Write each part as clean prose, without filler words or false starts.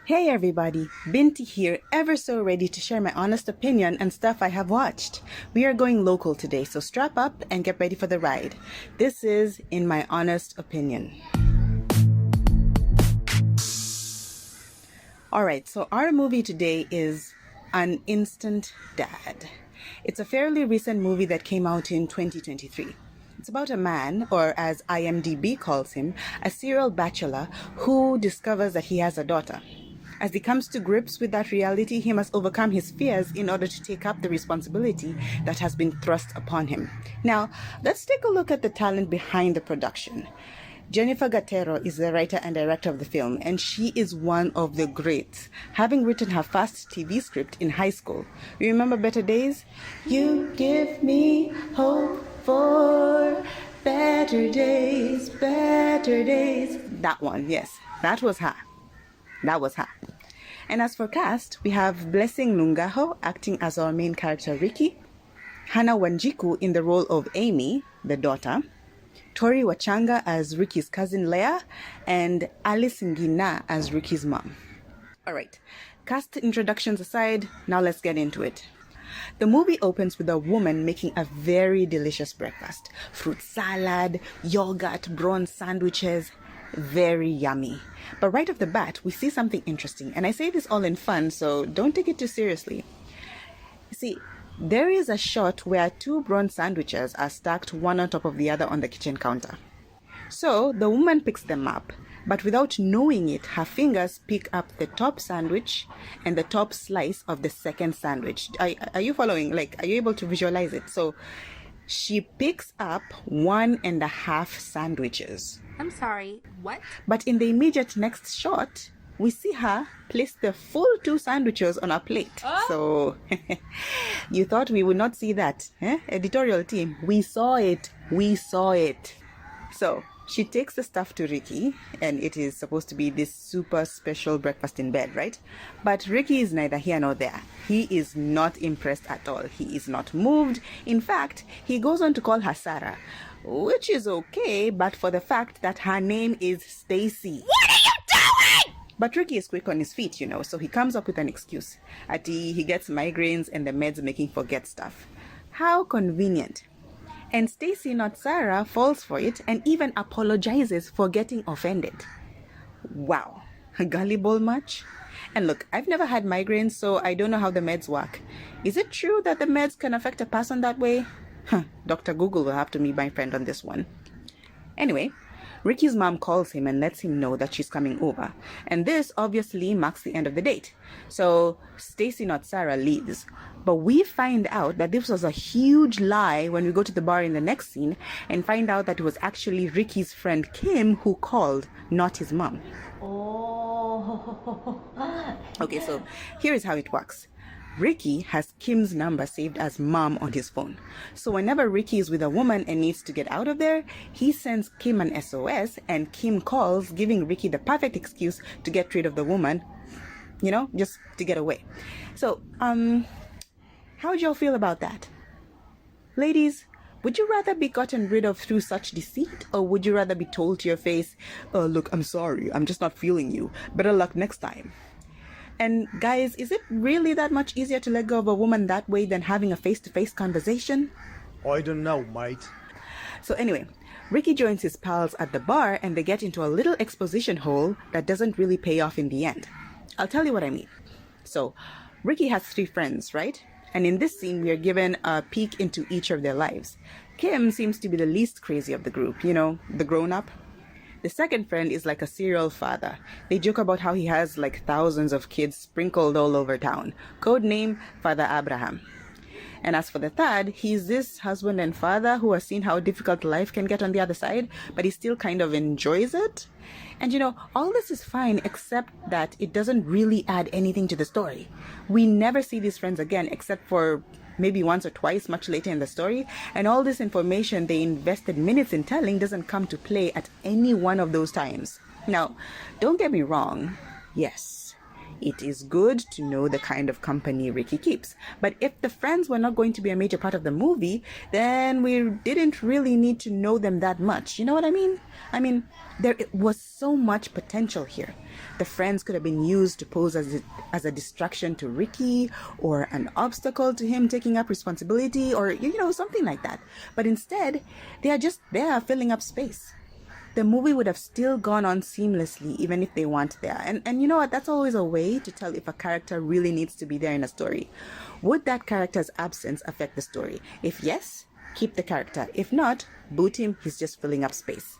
Hey everybody, Binti here, ever so ready to share my honest opinion and stuff I have watched. We are going local today, so strap up and get ready for the ride. This is In My Honest Opinion. Alright, so our movie today is An Instant Dad. It's a fairly recent movie that came out in 2023. It's about a man, or as IMDb calls him, a serial bachelor who discovers that he has a daughter. As he comes to grips with that reality, he must overcome his fears in order to take up the responsibility that has been thrust upon him. Now, let's take a look at the talent behind the production. Jennifer Gatero is the writer and director of the film, and she is one of the greats, having written her first TV script in high school. You remember Better Days? You give me hope for better days, better days. That one, yes, that was her. And as for cast, we have Blessing Lungaho acting as our main character Ricky, Hannah Wanjiku in the role of Amy, the daughter, Tori Wachanga as Ricky's cousin Leah, and Alice Ngina as Ricky's mom. Alright, cast introductions aside, now let's get into it. The movie opens with a woman making a very delicious breakfast. Fruit salad, yogurt, prawn sandwiches, very yummy. But right off the bat, we see something interesting. And I say this all in fun, so don't take it too seriously. You see, there is a shot where two prawn sandwiches are stacked one on top of the other on the kitchen counter. So the woman picks them up, but without knowing it, her fingers pick up the top sandwich and the top slice of the second sandwich. Are you following? Like, are you able to visualize it? So she picks up 1.5 sandwiches. I'm sorry, what? But in the immediate next shot, we see her place the full 2 sandwiches on her plate. Oh. So, you thought we would not see that, eh? Editorial team, we saw it. So, she takes the stuff to Ricky, and it is supposed to be this super special breakfast in bed, right? But Ricky is neither here nor there. He is not impressed at all. He is not moved. In fact, he goes on to call her Sarah, which is okay, but for the fact that her name is Stacy. What are you doing? But Ricky is quick on his feet, so he comes up with an excuse. He gets migraines and the meds make him forget stuff. How convenient. And Stacy, not Sarah, falls for it and even apologizes for getting offended. Wow, gullible much? And look, I've never had migraines, so I don't know how the meds work. Is it true that the meds can affect a person that way? Dr. Google will have to be my friend on this one. Anyway, Ricky's mom calls him and lets him know that she's coming over. And this obviously marks the end of the date. So Stacy, not Sarah, leaves. But we find out that this was a huge lie when we go to the bar in the next scene and find out that it was actually Ricky's friend Kim who called, not his mom. Oh. Okay, so here is how it works. Ricky has Kim's number saved as mom on his phone. So whenever Ricky is with a woman and needs to get out of there, he sends Kim an SOS and Kim calls, giving Ricky the perfect excuse to get rid of the woman, just to get away. So, how would y'all feel about that? Ladies, would you rather be gotten rid of through such deceit, or would you rather be told to your face, look, I'm sorry, I'm just not feeling you. Better luck next time. And guys, is it really that much easier to let go of a woman that way than having a face-to-face conversation? I don't know, mate. So anyway, Ricky joins his pals at the bar and they get into a little exposition hole that doesn't really pay off in the end. I'll tell you what I mean. So, Ricky has 3 friends, right? And in this scene, we are given a peek into each of their lives. Kim seems to be the least crazy of the group, the grown-up. The second friend is like a serial father. They joke about how he has like thousands of kids sprinkled all over town. Code name, Father Abraham. And as for the third, he's this husband and father who has seen how difficult life can get on the other side, but he still kind of enjoys it. And all this is fine except that it doesn't really add anything to the story. We never see these friends again except for maybe once or twice much later in the story, and all this information they invested minutes in telling doesn't come to play at any one of those times. Now, don't get me wrong. Yes, It is good to know the kind of company Ricky keeps. But if the friends were not going to be a major part of the movie, then we didn't really need to know them that much. You know what I mean? There was so much potential here. The friends could have been used to pose as a distraction to Ricky, or an obstacle to him taking up responsibility, or, something like that. But instead, they are just there filling up space. The movie would have still gone on seamlessly even if they weren't there. And you know what? That's always a way to tell if a character really needs to be there in a story. Would that character's absence affect the story? If yes, keep the character. If not, boot him. He's just filling up space.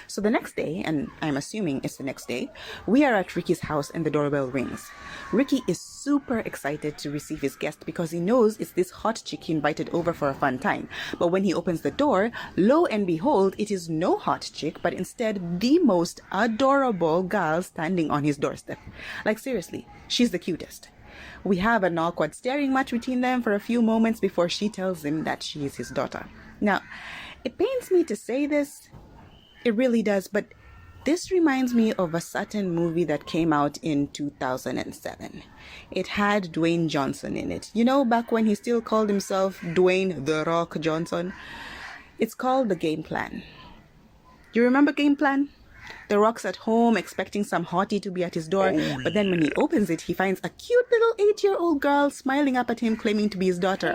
So the next day, and I'm assuming it's the next day, we are at Ricky's house and the doorbell rings. Ricky is super excited to receive his guest because he knows it's this hot chick he invited over for a fun time. But when he opens the door, lo and behold, it is no hot chick, but instead the most adorable girl standing on his doorstep. Like, seriously, she's the cutest. We have an awkward staring match between them for a few moments before she tells him that she is his daughter. Now, it pains me to say this. It really does, but this reminds me of a certain movie that came out in 2007. It had Dwayne Johnson in it. Back when he still called himself Dwayne "The Rock" Johnson. It's called The Game Plan. You remember Game Plan? The Rock's at home expecting some hottie to be at his door, but then when he opens it, he finds a cute little 8-year-old girl smiling up at him claiming to be his daughter.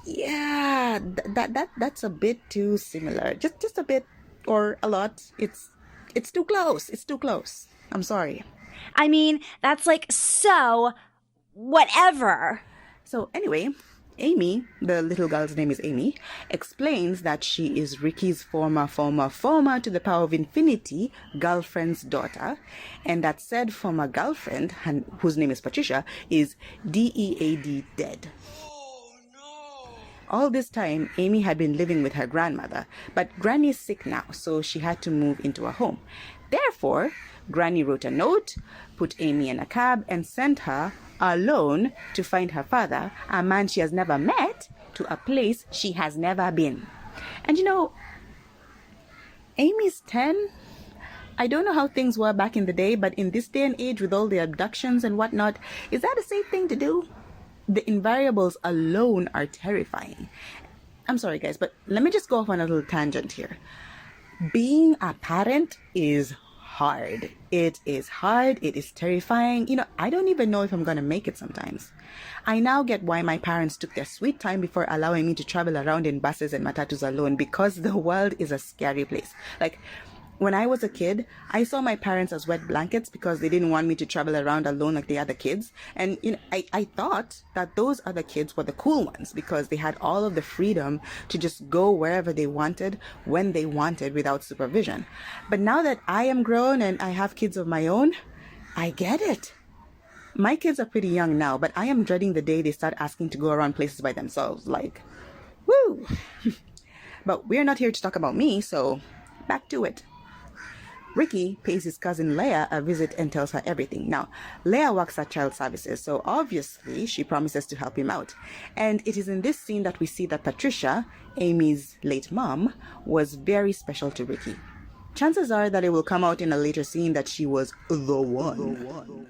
Yeah, that's a bit too similar. Just a bit, or a lot. It's too close. It's too close. I'm sorry. That's so whatever. So anyway, Amy, the little girl's name is Amy, explains that she is Ricky's former to the power of infinity girlfriend's daughter, and that said former girlfriend, whose name is Patricia, is DEAD, dead. All this time, Amy had been living with her grandmother, but Granny is sick now, so she had to move into a home. Therefore, Granny wrote a note, put Amy in a cab, and sent her alone to find her father, a man she has never met, to a place she has never been. And Amy's 10. I don't know how things were back in the day, but in this day and age with all the abductions and whatnot, is that a safe thing to do? The invariables alone are terrifying. I'm sorry, guys, but let me just go off on a little tangent here. Being a parent is hard. It is hard. It is terrifying. I don't even know if I'm going to make it sometimes. I now get why my parents took their sweet time before allowing me to travel around in buses and matatus alone, because the world is a scary place. When I was a kid, I saw my parents as wet blankets because they didn't want me to travel around alone like the other kids. And I thought that those other kids were the cool ones because they had all of the freedom to just go wherever they wanted, when they wanted, without supervision. But now that I am grown and I have kids of my own, I get it. My kids are pretty young now, but I am dreading the day they start asking to go around places by themselves. Woo! But we're not here to talk about me, so back to it. Ricky pays his cousin Leah a visit and tells her everything. Now, Leah works at Child Services, so obviously she promises to help him out. And it is in this scene that we see that Patricia, Amy's late mom, was very special to Ricky. Chances are that it will come out in a later scene that she was the one.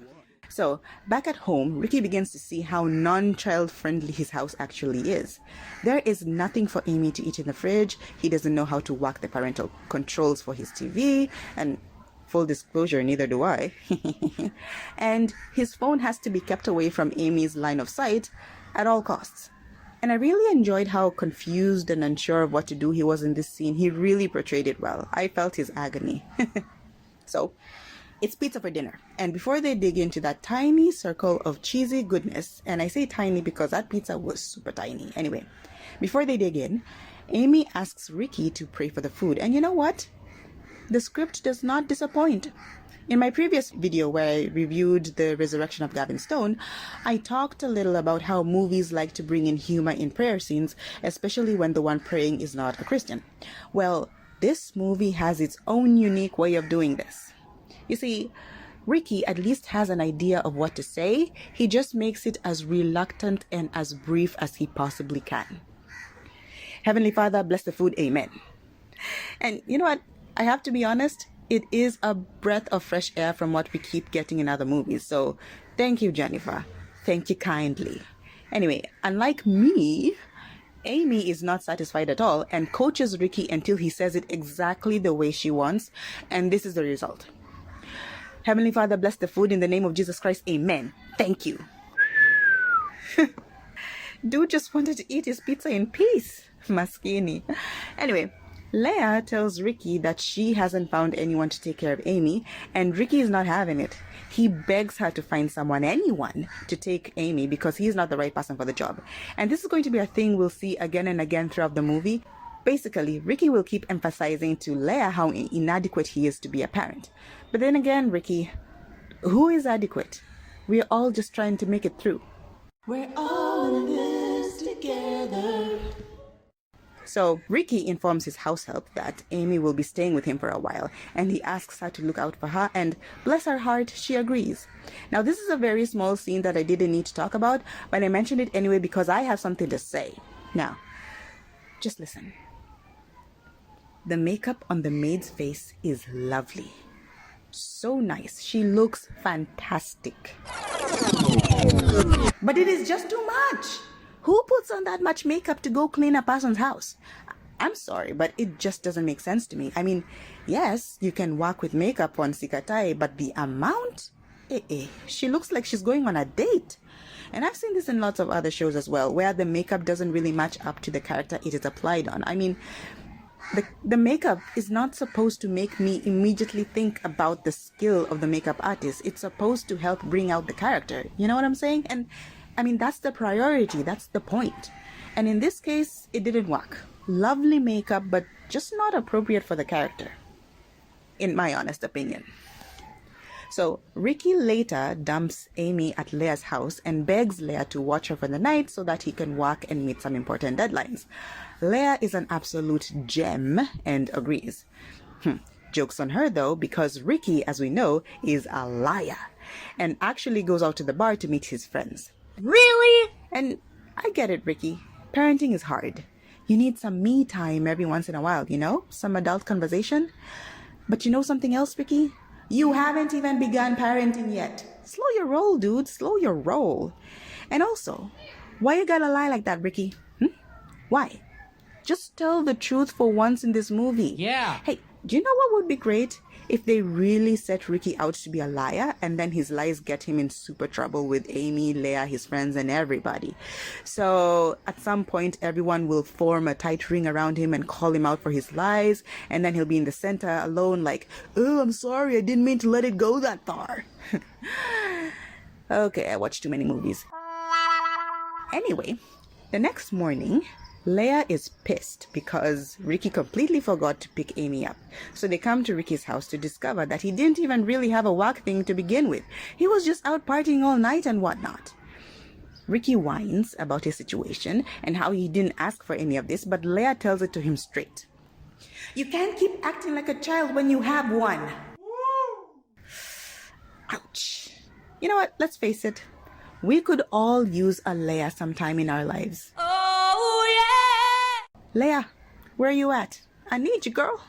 So, back at home, Ricky begins to see how non-child friendly his house actually is. There is nothing for Amy to eat in the fridge. He doesn't know how to work the parental controls for his TV. And full disclosure, neither do I. And his phone has to be kept away from Amy's line of sight at all costs. And I really enjoyed how confused and unsure of what to do he was in this scene. He really portrayed it well. I felt his agony. So, it's pizza for dinner. And before they dig into that tiny circle of cheesy goodness, and I say tiny because that pizza was super tiny. Anyway, before they dig in, Amy asks Ricky to pray for the food. And you know what? The script does not disappoint. In my previous video where I reviewed the resurrection of Gavin Stone, I talked a little about how movies like to bring in humor in prayer scenes, especially when the one praying is not a Christian. Well, this movie has its own unique way of doing this. You see, Ricky at least has an idea of what to say. He just makes it as reluctant and as brief as he possibly can. Heavenly Father, bless the food, amen. And you know what? I have to be honest, it is a breath of fresh air from what we keep getting in other movies. So thank you, Jennifer. Thank you kindly. Anyway, unlike me, Amy is not satisfied at all and coaches Ricky until he says it exactly the way she wants. And this is the result. Heavenly Father, bless the food in the name of Jesus Christ. Amen. Thank you. Dude just wanted to eat his pizza in peace. Maskini. Anyway, Leah tells Ricky that she hasn't found anyone to take care of Amy, and Ricky is not having it. He begs her to find anyone, to take Amy because he's not the right person for the job. And this is going to be a thing we'll see again and again throughout the movie. Basically, Ricky will keep emphasizing to Leah how inadequate he is to be a parent. But then again, Ricky, who is adequate? We're all just trying to make it through. We're all in this together. So Ricky informs his house help that Amy will be staying with him for a while, and he asks her to look out for her, and bless her heart, she agrees. Now this is a very small scene that I didn't need to talk about, but I mentioned it anyway because I have something to say. Now, just listen. The makeup on the maid's face is lovely. So nice. She looks fantastic. But it is just too much. Who puts on that much makeup to go clean a person's house? I'm sorry, but it just doesn't make sense to me. I mean, yes, you can walk with makeup on Sikatai, but the amount? She looks like she's going on a date. And I've seen this in lots of other shows as well, where the makeup doesn't really match up to the character it is applied on. I mean, the makeup is not supposed to make me immediately think about the skill of the makeup artist. It's supposed to help bring out the character. You know what I'm saying? And I mean, that's the priority. That's the point. And in this case, it didn't work. Lovely makeup, but just not appropriate for the character, in my honest opinion. So Ricky later dumps Amy at Leah's house and begs Leah to watch her for the night so that he can work and meet some important deadlines. Leah is an absolute gem and agrees. Joke's on her though, because Ricky, as we know, is a liar and actually goes out to the bar to meet his friends. Really? And I get it, Ricky. Parenting is hard. You need some me time every once in a while, you know? Some adult conversation. But you know something else, Ricky? You haven't even begun parenting yet. Slow your roll, dude. Slow your roll. And also, why you gotta lie like that, Ricky? Why? Just tell the truth for once in this movie. Yeah. Hey, do you know what would be great? If they really set Ricky out to be a liar and then his lies get him in super trouble with Amy, Leah, his friends, and everybody. So at some point, everyone will form a tight ring around him and call him out for his lies. And then he'll be in the center alone like, oh, I'm sorry, I didn't mean to let it go that far. Okay, I watched too many movies. Anyway, the next morning, Leah is pissed because Ricky completely forgot to pick Amy up. So they come to Ricky's house to discover that he didn't even really have a work thing to begin with. He was just out partying all night and whatnot. Ricky whines about his situation and how he didn't ask for any of this, but Leah tells it to him straight. You can't keep acting like a child when you have one. Ouch. You know what? Let's face it. We could all use a Leah sometime in our lives. Leah, where are you at? I need you, girl.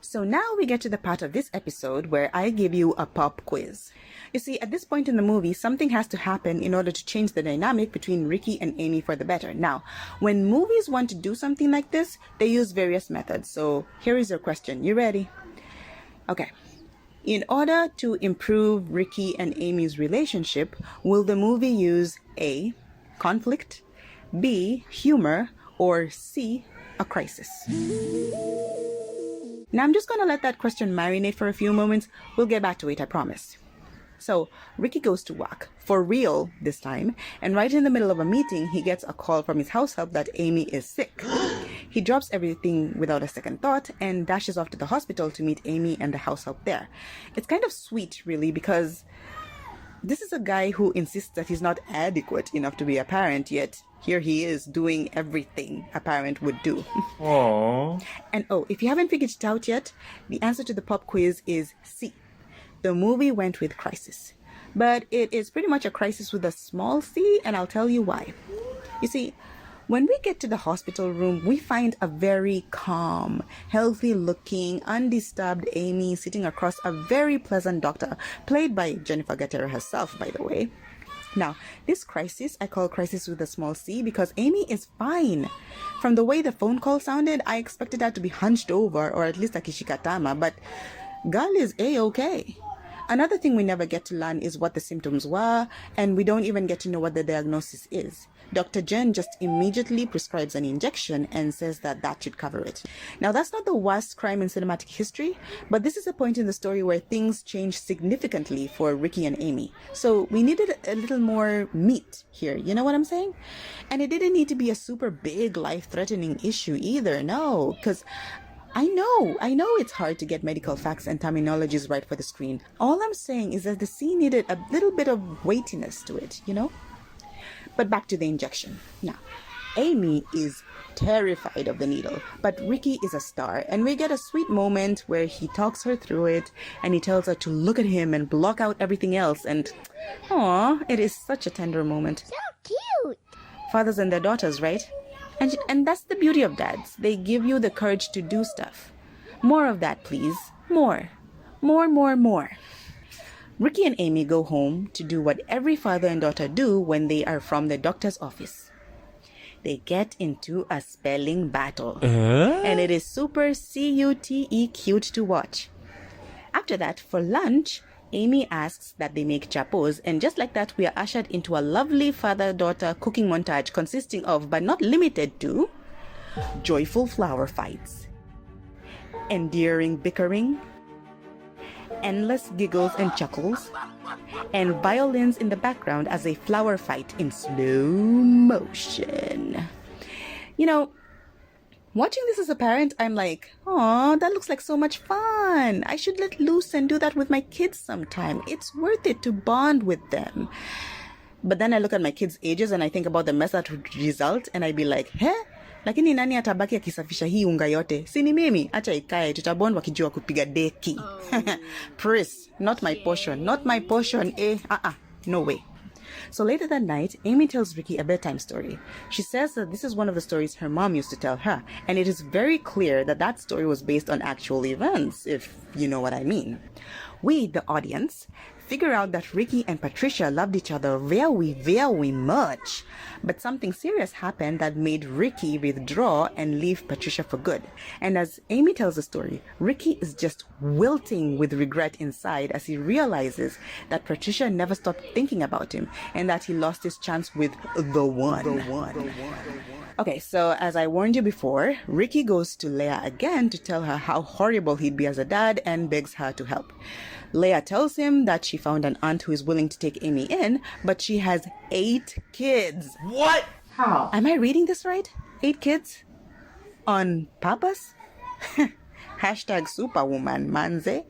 So now we get to the part of this episode where I give you a pop quiz. You see, at this point in the movie, something has to happen in order to change the dynamic between Ricky and Amy for the better. Now, when movies want to do something like this, they use various methods. So here is your question. You ready? Okay. In order to improve Ricky and Amy's relationship, will the movie use A, conflict, B, humor, or C, a crisis? Now I'm just going to let that question marinate for a few moments. We'll get back to it, I promise. So Ricky goes to work, for real this time, and right in the middle of a meeting, he gets a call from his house help that Amy is sick. He drops everything without a second thought and dashes off to the hospital to meet Amy and the house help there. It's kind of sweet, really, because this is a guy who insists that he's not adequate enough to be a parent, yet here he is doing everything a parent would do. Aww. And oh, if you haven't figured it out yet, the answer to the pop quiz is C. The movie went with crisis. But it is pretty much a crisis with a small c, and I'll tell you why. You see, When we get to the hospital room, we find a very calm, healthy-looking, undisturbed Amy sitting across a very pleasant doctor, played by Jennifer Gatero herself, by the way. Now, this crisis, I call crisis with a small c because Amy is fine. From the way the phone call sounded, I expected her to be hunched over or at least a kishikatama, but girl is A-okay. Another thing we never get to learn is what the symptoms were, and we don't even get to know what the diagnosis is. Dr. Jen just immediately prescribes an injection and says that that should cover it. Now, that's not the worst crime in cinematic history, but this is a point in the story where things change significantly for Ricky and Amy. So we needed a little more meat here, you know what I'm saying? And it didn't need to be a super big, life-threatening issue either, no, because I know it's hard to get medical facts and terminologies right for the screen. All I'm saying is that the scene needed a little bit of weightiness to it, you know? But back to the injection. Now, Amy is terrified of the needle, but Ricky is a star, and we get a sweet moment where he talks her through it, and he tells her to look at him and block out everything else, and it is such a tender moment. So cute. Fathers and their daughters, right? And that's the beauty of dads. They give you the courage to do stuff. More of that, please. More. Ricky and Amy go home to do what every father and daughter do when they are from the doctor's office. They get into a spelling battle. And it is super cute to watch. After that, for lunch, Amy asks that they make chapos, and just like that, we are ushered into a lovely father-daughter cooking montage consisting of, but not limited to, joyful flower fights, endearing bickering, endless giggles and chuckles, and violins in the background as a flower fight in slow motion. You know, watching this as a parent, I'm like, oh, that looks like so much fun. I should let loose and do that with my kids sometime. It's worth it to bond with them. But then I look at my kids' ages and I think about the mess that would result, and I'd be like, lakini nani atabaki akisafisha hii unga yote? Si ni mimi? Acha ikae, tutabond wakijua kupiga deki. Pris, not my portion. No way. So later that night, Amy tells Ricky a bedtime story. She says that this is one of the stories her mom used to tell her, and it is very clear that that story was based on actual events, if you know what I mean. We, the audience, figure out that Ricky and Patricia loved each other very much. But something serious happened that made Ricky withdraw and leave Patricia for good. And as Amy tells the story, Ricky is just wilting with regret inside as he realizes that Patricia never stopped thinking about him and that he lost his chance with the one. Okay, so as I warned you before, Ricky goes to Leah again to tell her how horrible he'd be as a dad and begs her to help. Leah tells him that she found an aunt who is willing to take Amy in, but she has 8 kids. What? How? Am I reading this right? 8 kids? On purpose? Hashtag superwoman, manze.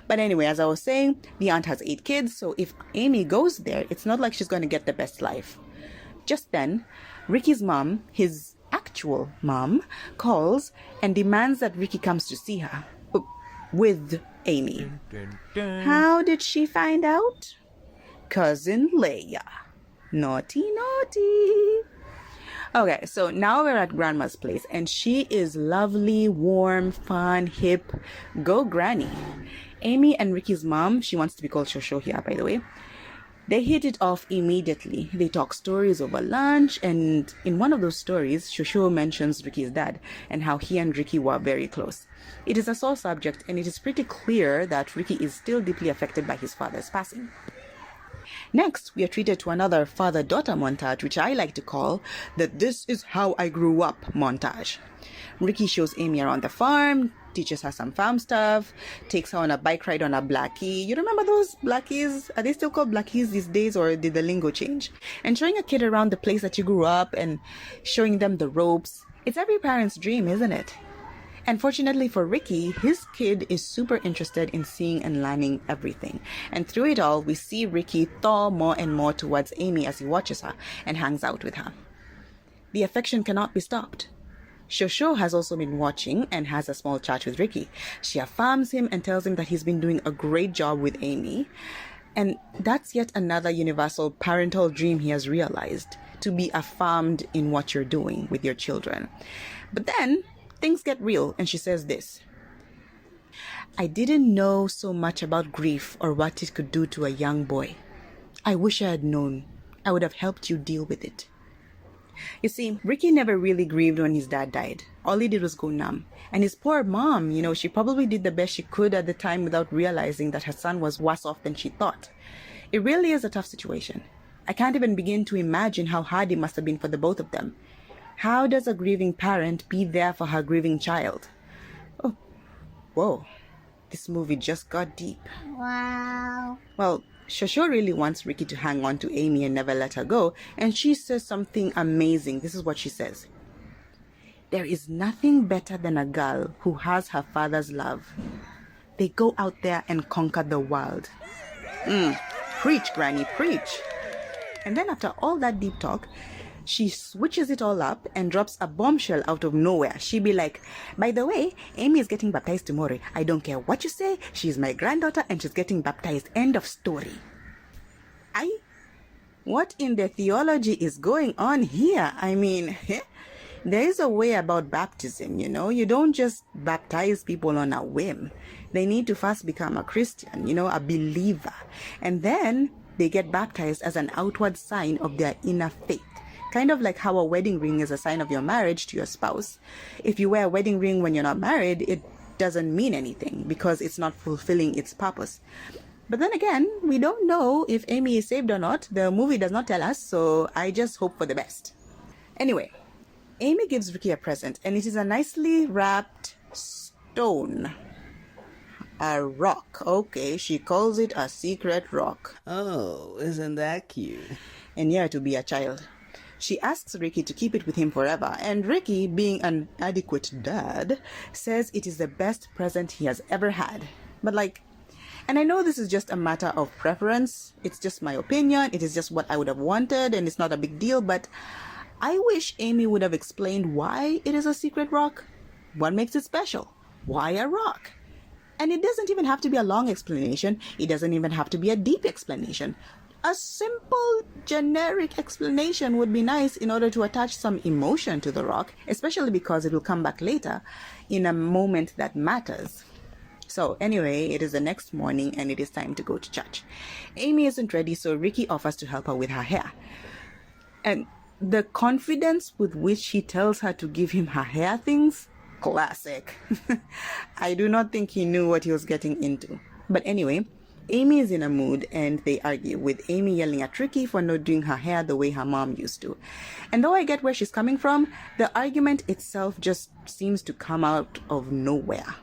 But anyway, as I was saying, the aunt has 8 kids, so if Amy goes there, it's not like she's going to get the best life. Just then, Ricky's mom, his actual mom, calls and demands that Ricky comes to see her. With Amy. How did she find out? Cousin Leia. Naughty. Okay, so now we're at Grandma's place, and she is lovely, warm, fun, hip. Go Granny. Amy and Ricky's mom, she wants to be called Shosho here, by the way, they hit it off immediately. They talk stories over lunch, and in one of those stories, Shosho mentions Ricky's dad and how he and Ricky were very close. It is a sore subject, and it is pretty clear that Ricky is still deeply affected by his father's passing. Next, we are treated to another father-daughter montage, which I like to call the "This is how I grew up" montage. Ricky shows Amy around the farm, teaches her some farm stuff, takes her on a bike ride on a blackie. You remember those blackies? Are they still called blackies these days, or did the lingo change? And showing a kid around the place that you grew up and showing them the ropes. It's every parent's dream, isn't it? And fortunately for Ricky, his kid is super interested in seeing and learning everything. And through it all, we see Ricky thaw more and more towards Amy as he watches her and hangs out with her. The affection cannot be stopped. Shosho has also been watching and has a small chat with Ricky. She affirms him and tells him that he's been doing a great job with Amy. And that's yet another universal parental dream he has realized, to be affirmed in what you're doing with your children. But then things get real, and she says this: I didn't know so much about grief or what it could do to a young boy. I wish I had known. I would have helped you deal with it. You see, Ricky never really grieved when his dad died. All he did was go numb. And his poor mom, she probably did the best she could at the time without realizing that her son was worse off than she thought. It really is a tough situation. I can't even begin to imagine how hard it must have been for the both of them. How does a grieving parent be there for her grieving child? Oh, whoa. This movie just got deep. Wow. Well, Shosho really wants Ricky to hang on to Amy and never let her go, and she says something amazing. This is what she says: there is nothing better than a girl who has her father's love. They go out there and conquer the world. Preach, Granny, preach. And then after all that deep talk, she switches it all up and drops a bombshell out of nowhere. She be like, by the way, Amy is getting baptized tomorrow. I don't care what you say. She's my granddaughter and she's getting baptized. End of story. What in the theology is going on here? I mean, there is a way about baptism, You don't just baptize people on a whim. They need to first become a Christian, a believer. And then they get baptized as an outward sign of their inner faith. Kind of like how a wedding ring is a sign of your marriage to your spouse. If you wear a wedding ring when you're not married, it doesn't mean anything because it's not fulfilling its purpose. But then again, we don't know if Amy is saved or not. The movie does not tell us, so I just hope for the best. Anyway, Amy gives Ricky a present, and it is a nicely wrapped stone. A rock. Okay, she calls it a secret rock. Oh, isn't that cute? And yeah, to be a child. She asks Ricky to keep it with him forever, and Ricky, being an adequate dad, says it is the best present he has ever had. But and I know this is just a matter of preference. It's just my opinion. It is just what I would have wanted, and it's not a big deal, but I wish Amy would have explained why it is a secret rock. What makes it special? Why a rock? And it doesn't even have to be a long explanation. It doesn't even have to be a deep explanation. A simple, generic explanation would be nice in order to attach some emotion to the rock, especially because it will come back later in a moment that matters. So anyway, it is the next morning and it is time to go to church. Amy isn't ready, so Ricky offers to help her with her hair. And the confidence with which he tells her to give him her hair things, classic. I do not think he knew what he was getting into. But anyway, Amy is in a mood and they argue, with Amy yelling at Ricky for not doing her hair the way her mom used to. And though I get where she's coming from, the argument itself just seems to come out of nowhere.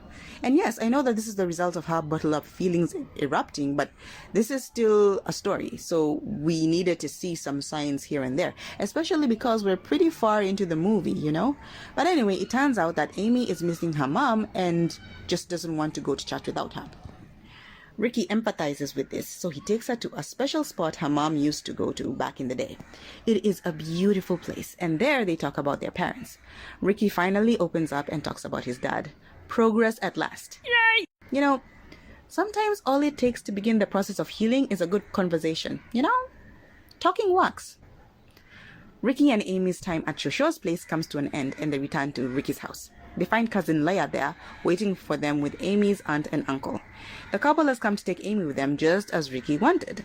And yes, I know that this is the result of her bottled up feelings erupting, but this is still a story. So we needed to see some signs here and there, especially because we're pretty far into the movie, But anyway, it turns out that Amy is missing her mom and just doesn't want to go to church without her. Ricky empathizes with this, so he takes her to a special spot her mom used to go to back in the day. It is a beautiful place, and there they talk about their parents. Ricky finally opens up and talks about his dad. Progress at last. Yay! Sometimes all it takes to begin the process of healing is a good conversation. Talking works. Ricky and Amy's time at Shosho's place comes to an end and they return to Ricky's house. They find cousin Leia there, waiting for them with Amy's aunt and uncle. The couple has come to take Amy with them just as Ricky wanted.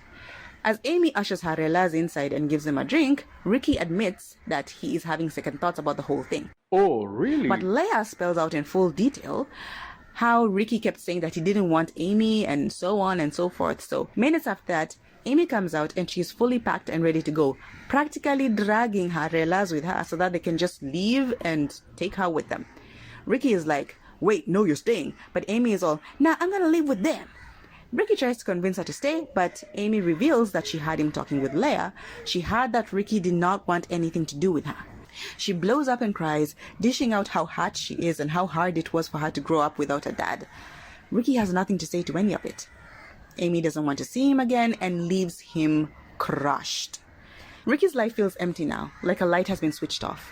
As Amy ushers her relas inside and gives them a drink, Ricky admits that he is having second thoughts about the whole thing. Oh, really? But Leia spells out in full detail how Ricky kept saying that he didn't want Amy and so on and so forth. So minutes after that, Amy comes out and she's fully packed and ready to go, practically dragging her relas with her so that they can just leave and take her with them. Ricky is like, wait, no, you're staying. But Amy is all, nah, I'm gonna leave with them. Ricky tries to convince her to stay, but Amy reveals that she heard him talking with Leia. She heard that Ricky did not want anything to do with her. She blows up and cries, dishing out how hurt she is and how hard it was for her to grow up without a dad. Ricky has nothing to say to any of it. Amy doesn't want to see him again and leaves him crushed. Ricky's life feels empty now, like a light has been switched off.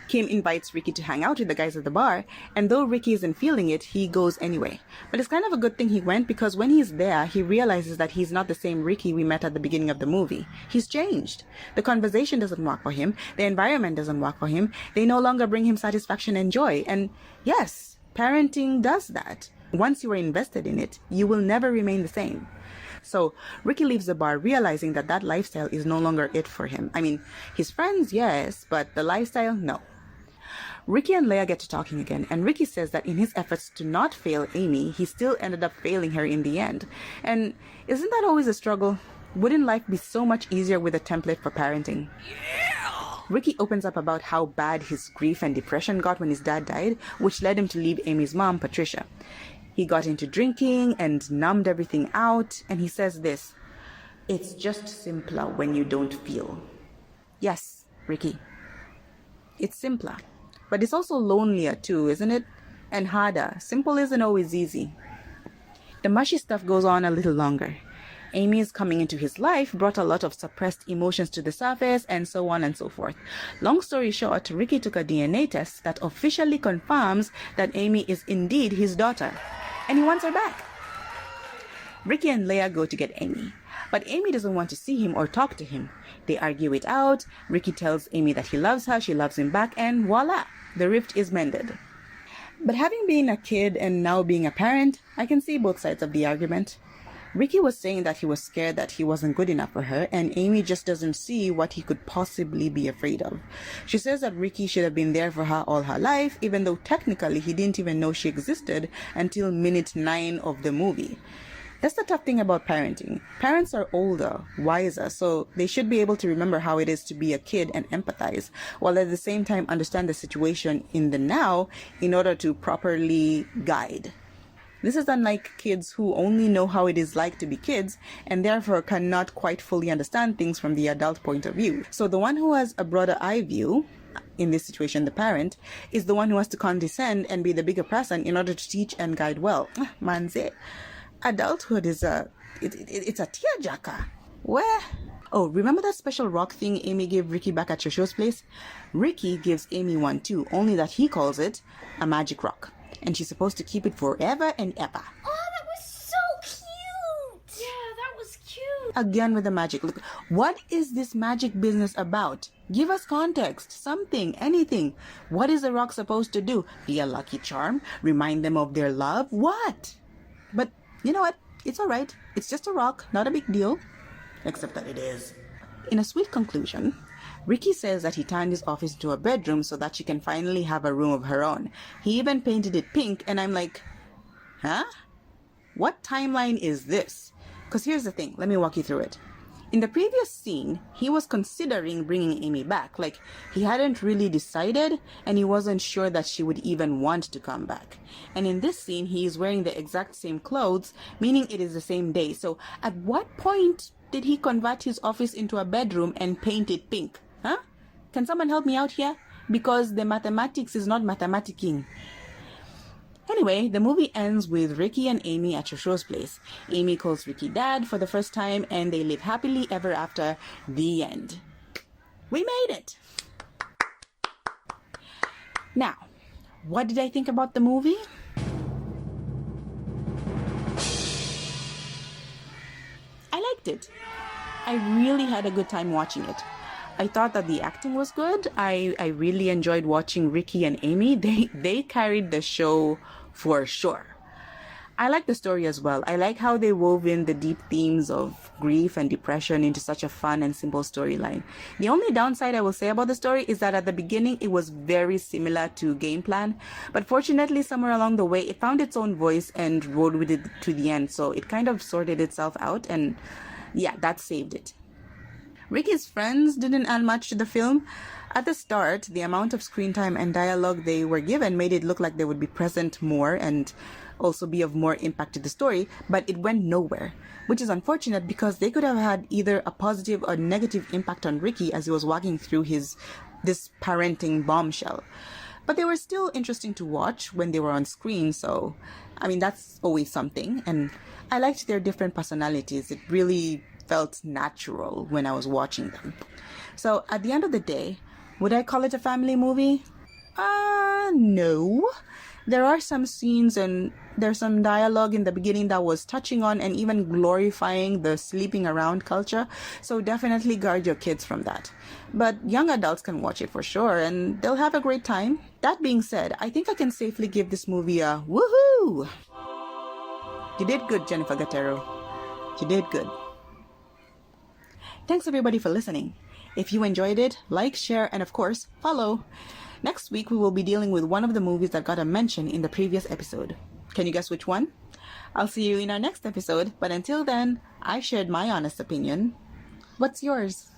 Kim invites Ricky to hang out with the guys at the bar, and though Ricky isn't feeling it, he goes anyway. But it's kind of a good thing he went, because when he's there, he realizes that he's not the same Ricky we met at the beginning of the movie. He's changed. The conversation doesn't work for him. The environment doesn't work for him. They no longer bring him satisfaction and joy. And yes, parenting does that. Once you are invested in it, you will never remain the same. So Ricky leaves the bar realizing that that lifestyle is no longer it for him. I mean, his friends, yes, but the lifestyle, no. Ricky and Leia get to talking again, and Ricky says that in his efforts to not fail Amy, he still ended up failing her in the end. And isn't that always a struggle? Wouldn't life be so much easier with a template for parenting? Yeah! Ricky opens up about how bad his grief and depression got when his dad died, which led him to leave Amy's mom, Patricia. He got into drinking and numbed everything out, and he says this: "It's just simpler when you don't feel." Yes, Ricky. It's simpler. But it's also lonelier too, isn't it? And harder. Simple isn't always easy. The mushy stuff goes on a little longer. Amy's coming into his life brought a lot of suppressed emotions to the surface, and so on and so forth. Long story short, Ricky took a DNA test that officially confirms that Amy is indeed his daughter. And he wants her back. Ricky and Leia go to get Amy, but Amy doesn't want to see him or talk to him. They argue it out. Ricky tells Amy that he loves her, she loves him back, and voila, the rift is mended. But having been a kid and now being a parent, I can see both sides of the argument. Ricky was saying that he was scared that he wasn't good enough for her, and Amy just doesn't see what he could possibly be afraid of. She says that Ricky should have been there for her all her life, even though technically he didn't even know she existed until minute 9 of the movie. That's the tough thing about parenting. Parents are older, wiser, so they should be able to remember how it is to be a kid and empathize, while at the same time understand the situation in the now in order to properly guide. This is unlike kids who only know how it is like to be kids and therefore cannot quite fully understand things from the adult point of view. So the one who has a broader eye view, in this situation the parent, is the one who has to condescend and be the bigger person in order to teach and guide well. Manze, adulthood is it's a tearjerker. Where? Oh, remember that special rock thing Amy gave Ricky back at Shosho's place? Ricky gives Amy one too, only that he calls it a magic rock. And she's supposed to keep it forever and ever. Oh, that was so cute! Yeah, that was cute. Again with the magic. Look, what is this magic business about? Give us context, something, anything. What is the rock supposed to do? Be a lucky charm? Remind them of their love? What? But you know what? It's alright. It's just a rock, not a big deal. Except that it is. In a sweet conclusion, Ricky says that he turned his office into a bedroom so that she can finally have a room of her own. He even painted it pink, and I'm like, huh? What timeline is this? Because here's the thing, let me walk you through it. In the previous scene, he was considering bringing Amy back. Like, he hadn't really decided, and he wasn't sure that she would even want to come back. And in this scene, he is wearing the exact same clothes, meaning it is the same day. So at what point did he convert his office into a bedroom and paint it pink? Huh? Can someone help me out here? Because the mathematics is not mathematicking. Anyway, the movie ends with Ricky and Amy at Shosho's place. Amy calls Ricky dad for the first time, and they live happily ever after. The end. We made it! Now, what did I think about the movie? I liked it. I really had a good time watching it. I thought that the acting was good. I really enjoyed watching Ricky and Amy. They carried the show for sure. I like the story as well. I like how they wove in the deep themes of grief and depression into such a fun and simple storyline. The only downside I will say about the story is that at the beginning it was very similar to Game Plan, but fortunately somewhere along the way it found its own voice and rode with it to the end, so it kind of sorted itself out, and yeah, that saved it. Ricky's friends didn't add much to the film. At the start, the amount of screen time and dialogue they were given made it look like they would be present more and also be of more impact to the story, but it went nowhere, which is unfortunate because they could have had either a positive or negative impact on Ricky as he was walking through this parenting bombshell. But they were still interesting to watch when they were on screen, so I mean that's always something, and I liked their different personalities. It really felt natural when I was watching them. So at the end of the day, would I call it a family movie? No. There are some scenes and there's some dialogue in the beginning that was touching on and even glorifying the sleeping around culture. So definitely guard your kids from that. But young adults can watch it for sure and they'll have a great time. That being said, I think I can safely give this movie a woohoo! You did good, Jennifer Gatero. You did good. Thanks everybody for listening. If you enjoyed it, like, share, and of course, follow. Next week, we will be dealing with one of the movies that got a mention in the previous episode. Can you guess which one? I'll see you in our next episode, but until then, I shared my honest opinion. What's yours?